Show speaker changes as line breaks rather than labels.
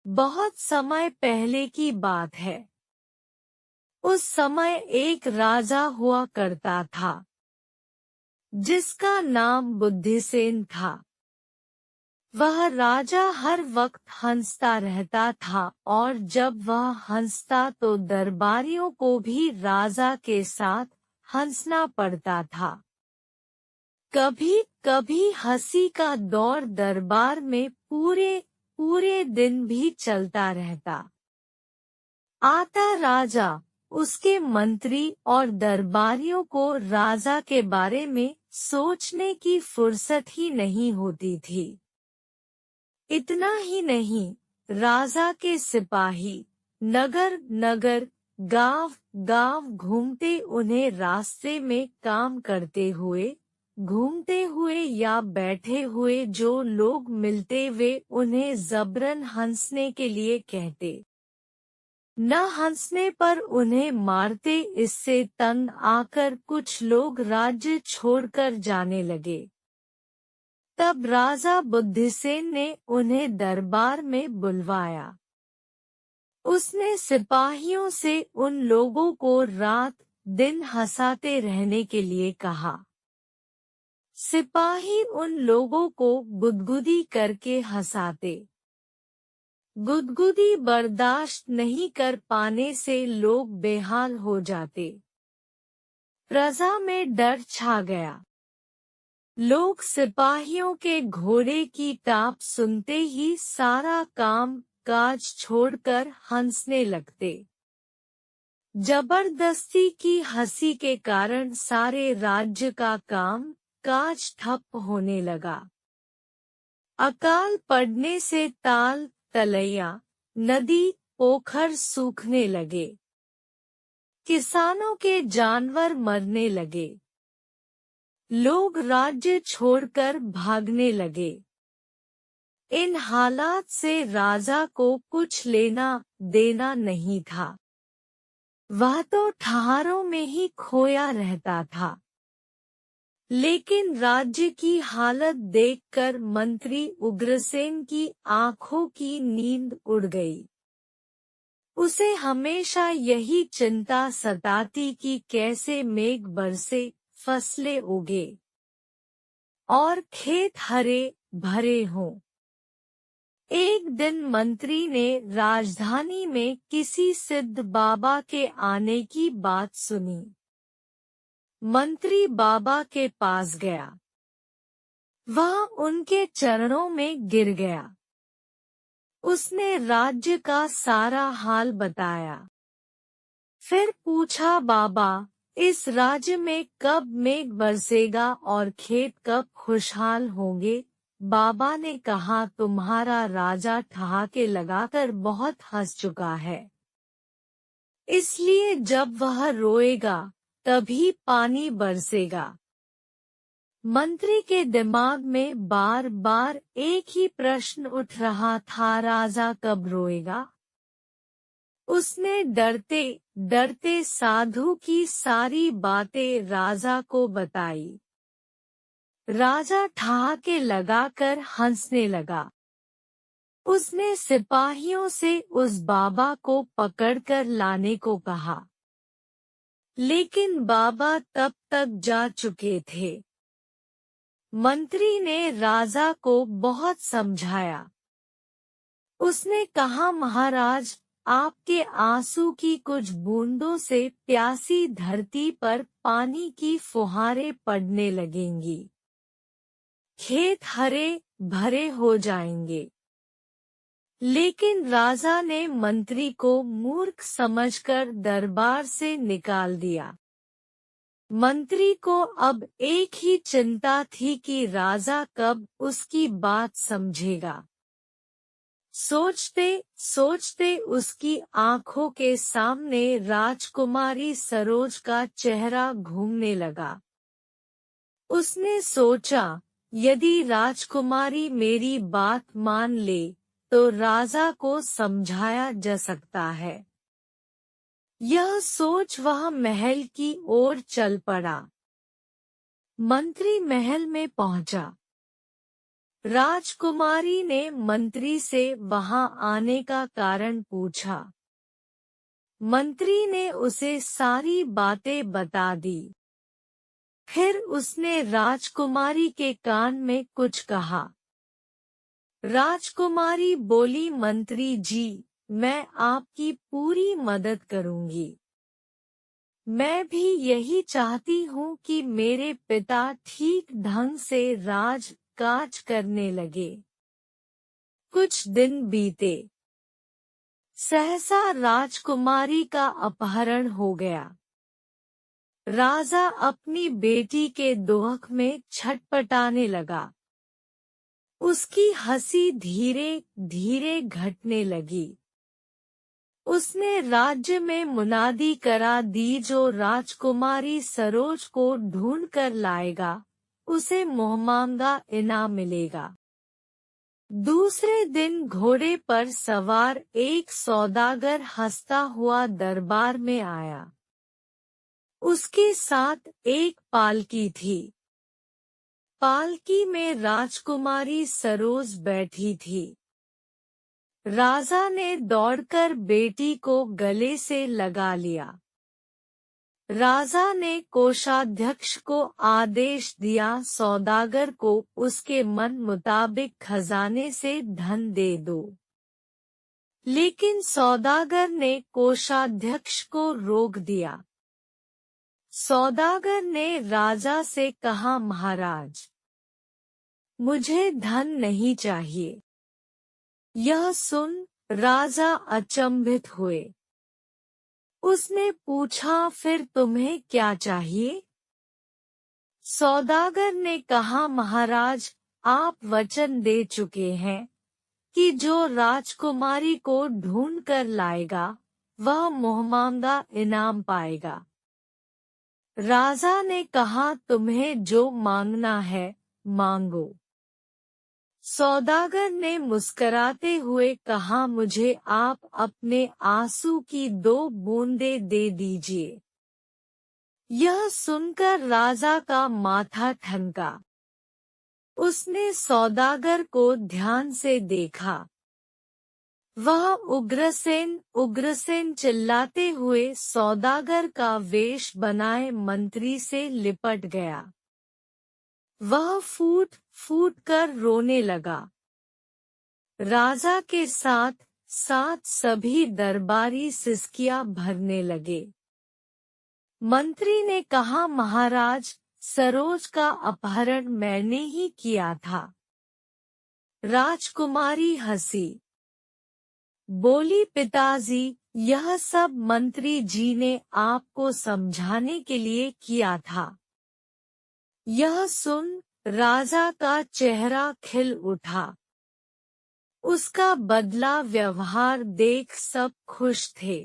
बहुत समय पहले की बात है। उस समय एक राजा हुआ करता था, जिसका नाम बुद्धिसेन था। वह राजा हर वक्त हंसता रहता था और जब वह हंसता तो दरबारियों को भी राजा के साथ हंसना पड़ता था। कभी कभी हंसी का दौर दरबार में पूरे पूरे दिन भी चलता रहता। आता राजा, उसके मंत्री और दरबारियों को राजा के बारे में सोचने की फुर्सत ही नहीं होती थी। इतना ही नहीं, राजा के सिपाही नगर नगर, गांव गांव घूमते उन्हें रास्ते में काम करते हुए, घूमते हुए या बैठे हुए जो लोग मिलते वे उन्हें जबरन हंसने के लिए कहते। न हंसने पर उन्हें मारते। इससे तंग आकर कुछ लोग राज्य छोड़कर जाने लगे। तब राजा बुद्धिसेन ने उन्हें दरबार में बुलवाया। उसने सिपाहियों से उन लोगों को रात दिन हंसाते रहने के लिए कहा। सिपाही उन लोगों को गुदगुदी करके हंसाते। गुदगुदी बर्दाश्त नहीं कर पाने से लोग बेहाल हो जाते। प्रजा में डर छा गया। लोग सिपाहियों के घोड़े की टाप सुनते ही सारा काम काज छोड़कर हंसने लगते। जबरदस्ती की हंसी के कारण सारे राज्य का काम काज ठप होने लगा। अकाल पड़ने से ताल तलैया, नदी पोखर सूखने लगे। किसानों के जानवर मरने लगे। लोग राज्य छोड़कर भागने लगे। इन हालात से राजा को कुछ लेना देना नहीं था। वह तो ठहारों में ही खोया रहता था। लेकिन राज्य की हालत देखकर मंत्री उग्रसेन की आंखों की नींद उड़ गई। उसे हमेशा यही चिंता सताती कि कैसे मेघ बरसे, फसलें उगे और खेत हरे भरे हों। एक दिन मंत्री ने राजधानी में किसी सिद्ध बाबा के आने की बात सुनी। मंत्री बाबा के पास गया। वह उनके चरणों में गिर गया। उसने राज्य का सारा हाल बताया। फिर पूछा, बाबा, इस राज्य में कब मेघ बरसेगा और खेत कब खुशहाल होंगे? बाबा ने कहा, तुम्हारा राजा ठहाके लगाकर बहुत हंस चुका है। इसलिए जब वह रोएगा तभी पानी बरसेगा। मंत्री के दिमाग में बार बार एक ही प्रश्न उठ रहा था, राजा कब रोएगा? उसने डरते डरते साधु की सारी बातें राजा को बताई। राजा ठहाके लगाकर हंसने लगा। उसने सिपाहियों से उस बाबा को पकड़कर लाने को कहा। लेकिन बाबा तब तक जा चुके थे। मंत्री ने राजा को बहुत समझाया। उसने कहा, महाराज, आपके आंसू की कुछ बूंदों से प्यासी धरती पर पानी की फुहारें पड़ने लगेंगी। खेत हरे भरे हो जाएंगे। लेकिन राजा ने मंत्री को मूर्ख समझकर दरबार से निकाल दिया। मंत्री को अब एक ही चिंता थी कि राजा कब उसकी बात समझेगा। सोचते सोचते उसकी आंखों के सामने राजकुमारी सरोज का चेहरा घूमने लगा। उसने सोचा, यदि राजकुमारी मेरी बात मान ले तो राजा को समझाया जा सकता है। यह सोच वह महल की ओर चल पड़ा। मंत्री महल में पहुंचा। राजकुमारी ने मंत्री से वहां आने का कारण पूछा। मंत्री ने उसे सारी बातें बता दी। फिर उसने राजकुमारी के कान में कुछ कहा। राजकुमारी बोली, मंत्री जी, मैं आपकी पूरी मदद करूंगी। मैं भी यही चाहती हूँ कि मेरे पिता ठीक ढंग से राज काज करने लगे। कुछ दिन बीते। सहसा राजकुमारी का अपहरण हो गया। राजा अपनी बेटी के दुख में छटपटाने लगा। उसकी हंसी धीरे धीरे घटने लगी। उसने राज्य में मुनादी करा दी, जो राजकुमारी सरोज को ढूंढ कर लाएगा, उसे मोहमांगा इनाम मिलेगा। दूसरे दिन घोड़े पर सवार एक सौदागर हंसता हुआ दरबार में आया। उसके साथ एक पालकी थी। पालकी में राजकुमारी सरोज बैठी थी। राजा ने दौड़कर बेटी को गले से लगा लिया। राजा ने कोषाध्यक्ष को आदेश दिया, सौदागर को उसके मन मुताबिक खजाने से धन दे दो। लेकिन सौदागर ने कोषाध्यक्ष को रोक दिया। सौदागर ने राजा से कहा, महाराज, मुझे धन नहीं चाहिए। यह सुन राजा अचंभित हुए। उसने पूछा, फिर तुम्हें क्या चाहिए? सौदागर ने कहा, महाराज, आप वचन दे चुके हैं कि जो राजकुमारी को ढूंढ कर लाएगा, वह मोहमांगा इनाम पाएगा। राजा ने कहा, तुम्हें जो मांगना है मांगो। सौदागर ने मुस्कराते हुए कहा, मुझे आप अपने आंसू की 2 बूंदें दे दीजिए। यह सुनकर राजा का माथा ठनका। उसने सौदागर को ध्यान से देखा। वह उग्रसेन उग्रसेन चिल्लाते हुए सौदागर का वेश बनाए मंत्री से लिपट गया। वह फूट फूट कर रोने लगा। राजा के साथ साथ सभी दरबारी सिसकियां भरने लगे। मंत्री ने कहा, महाराज, सरोज का अपहरण मैंने ही किया था। राजकुमारी हंसी। बोली, पिताजी, यह सब मंत्री जी ने आपको समझाने के लिए किया था। यह सुन राजा का चेहरा खिल उठा। उसका बदला व्यवहार देख सब खुश थे।